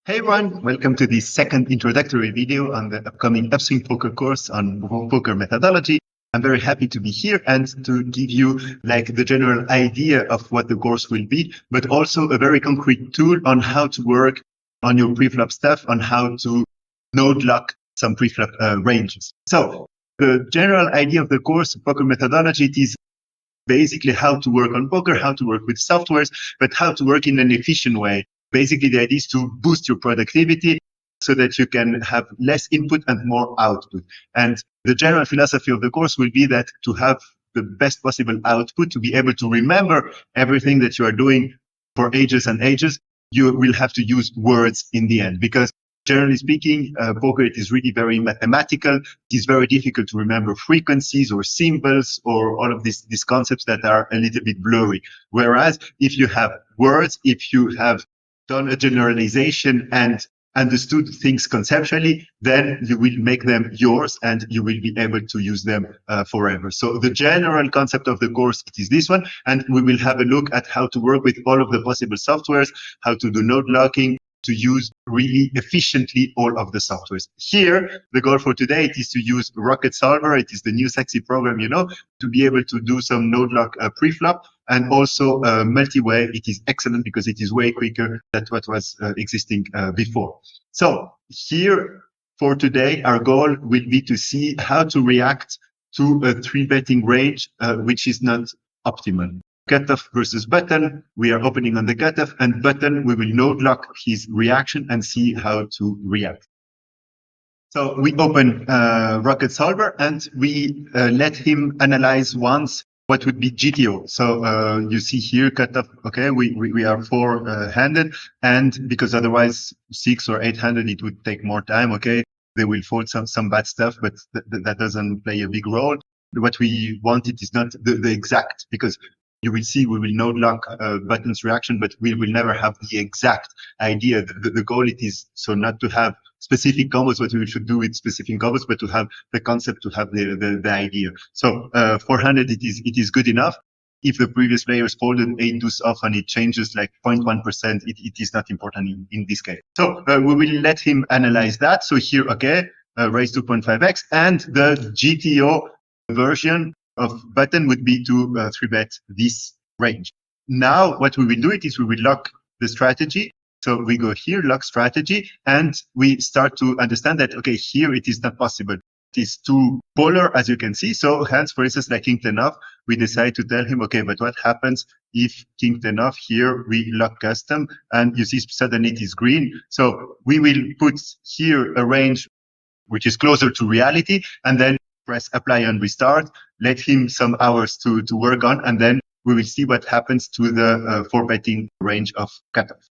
Hey everyone, welcome to the second introductory video on the upcoming Upswing Poker course on poker methodology. I'm very happy to be here and to give you like the general idea of what the course will be, but also a very concrete tool on how to work on your preflop stuff, on how to node lock some preflop ranges. So the general idea of the course, poker methodology, it is basically how to work on poker, how to work with softwares, but how to work in an efficient way. Basically, the idea is to boost your productivity so that you can have less input and more output. And the general philosophy of the course will be that to have the best possible output, to be able to remember everything that you are doing for ages and ages, you will have to use words in the end, because generally speaking, poker, it is really very mathematical. It is very difficult to remember frequencies or symbols or all of these concepts that are a little bit blurry. Whereas if you have words, if you have done a generalization and understood things conceptually, then you will make them yours and you will be able to use them forever. So the general concept of the course, it is this one, and we will have a look at how to work with all of the possible softwares, how to do node locking, to use really efficiently all of the softwares. Here, the goal for today is to use Rocket Solver. It is the new sexy program, to be able to do some node lock pre-flop, and also multi-way. It is excellent because it is way quicker than what was existing before. So here for today, our goal will be to see how to react to a 3-betting range, which is not optimal. Cutoff versus button. We are opening on the cutoff, and button, we will node lock his reaction and see how to react. So we open Rocket Solver and we let him analyze once what would be GTO. So you see here cutoff. Okay, we are 4-handed, and because otherwise 6 or 8-handed, it would take more time. Okay, they will fold some bad stuff, but that doesn't play a big role. What we wanted is not the exact, because you will see we will node lock button's reaction, but we will never have the exact idea. The goal it is so not to have specific combos, what we should do with specific combos, but to have the concept, to have the idea. So 400, it is good enough. If the previous players folded 8 deuce off and it changes like 0.1%, it is not important in this case. So we will let him analyze that. So here, okay, raise 2.5x, and the GTO version of button would be to 3-bet this range. Now, what we will do is we will lock the strategy. So we go here, lock strategy, and we start to understand that, okay, here it is not possible. It is too polar, as you can see. So hence, for instance, like king 10 off, we decide to tell him, okay, but what happens if king 10 off here, we lock custom, and you see suddenly it is green. So we will put here a range which is closer to reality, and then press apply and restart, let him some hours to work on, and then we will see what happens to the 4-betting range of cutoff.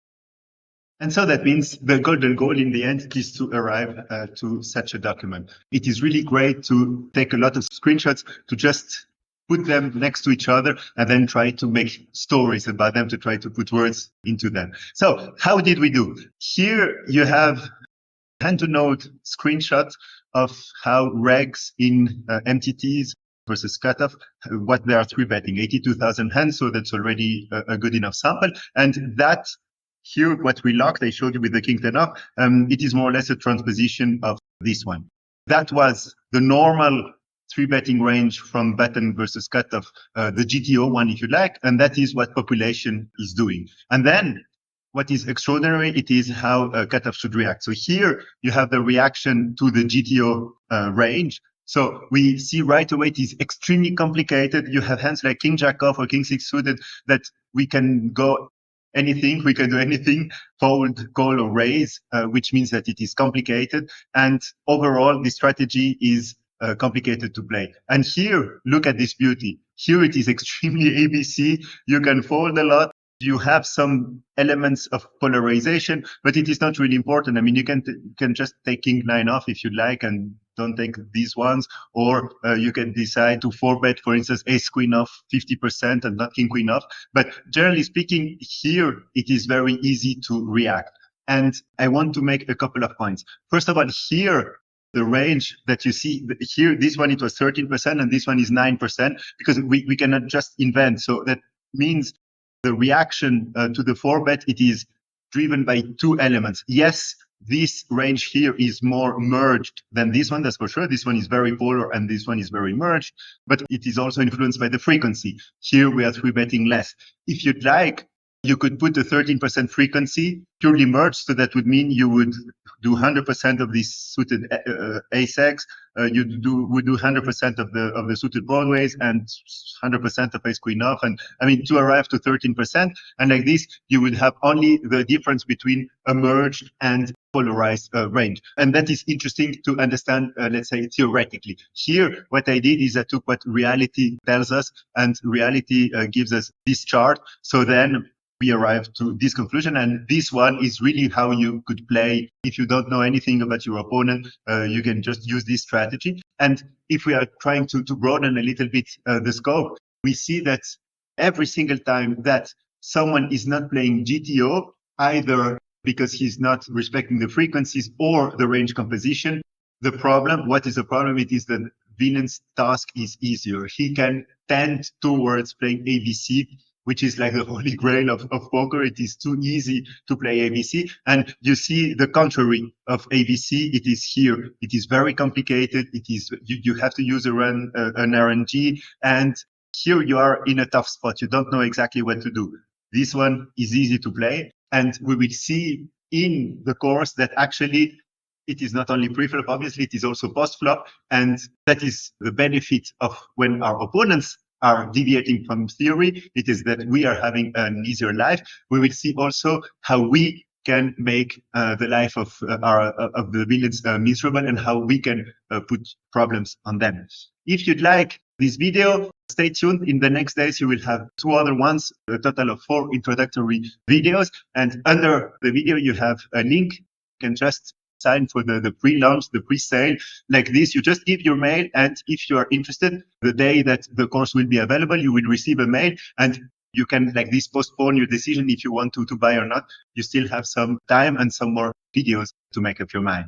And so that means the golden goal in the end is to arrive to such a document. It is really great to take a lot of screenshots, to just put them next to each other and then try to make stories about them, to try to put words into them. So how did we do? Here you have hand-to-node screenshot of how regs in MTTs versus cutoff, what they are 3-betting, 82,000 hands, so that's already a good enough sample. And that here, what we locked, I showed you with the king 10 off, it is more or less a transposition of this one. That was the normal 3-betting range from button versus cutoff, the GTO one, if you like, and that is what population is doing. And then what is extraordinary, it is how cutoff should react. So here you have the reaction to the GTO range. So we see right away it is extremely complicated. You have hands like king jack off or king 6 suited that we can go anything, we can do anything, fold, call, or raise, which means that it is complicated. And overall, the strategy is complicated to play. And here, look at this beauty. Here it is extremely ABC. You can fold a lot. You have some elements of polarization, but it is not really important. I mean, you can just take king 9 off if you like and don't take these ones, or you can decide to 4-bet, for instance, ace queen off 50% and not king queen off. But generally speaking, here it is very easy to react. And I want to make a couple of points. First of all, here, the range that you see here, this one, it was 13%, and this one is 9%, because we cannot just invent. So that means the reaction to the 4-bet, it is driven by two elements. Yes, this range here is more merged than this one, that's for sure. This one is very polar and this one is very merged, but it is also influenced by the frequency. Here we are 3-betting less. If you'd like, you could put a 13% frequency purely merged, so that would mean you would do 100% of these suited ace-X, you would do 100% of the suited broadways and 100% of ace queen off, and I mean to arrive to 13%. And like this, you would have only the difference between a merged and polarized range. And that is interesting to understand, let's say, theoretically. Here, what I did is I took what reality tells us, and reality gives us this chart. So then we arrive to this conclusion. And this one is really how you could play. If you don't know anything about your opponent, you can just use this strategy. And if we are trying to broaden a little bit the scope, we see that every single time that someone is not playing GTO, either because he's not respecting the frequencies or the range composition, what is the problem? It is that Vinen's task is easier. He can tend towards playing ABC, which is like the holy grail of poker. It is too easy to play ABC. And you see the contrary of ABC. It is here. It is very complicated. It is, you have to use an RNG. And here you are in a tough spot. You don't know exactly what to do. This one is easy to play. And we will see in the course that actually it is not only pre-flop, obviously, it is also post-flop. And that is the benefit of when our opponents are deviating from theory. It is that we are having an easier life. We will see also how we can make the life of the villains miserable, and how we can put problems on them. If you'd like this video, stay tuned. In the next days, you will have 2 other ones, a total of 4 introductory videos. And under the video, you have a link. You can just sign for the pre-launch, the pre-sale. Like this, you just give your mail, and if you are interested, the day that the course will be available, you will receive a mail, and you can, like this, postpone your decision if you want to buy or not. You still have some time and some more videos to make up your mind.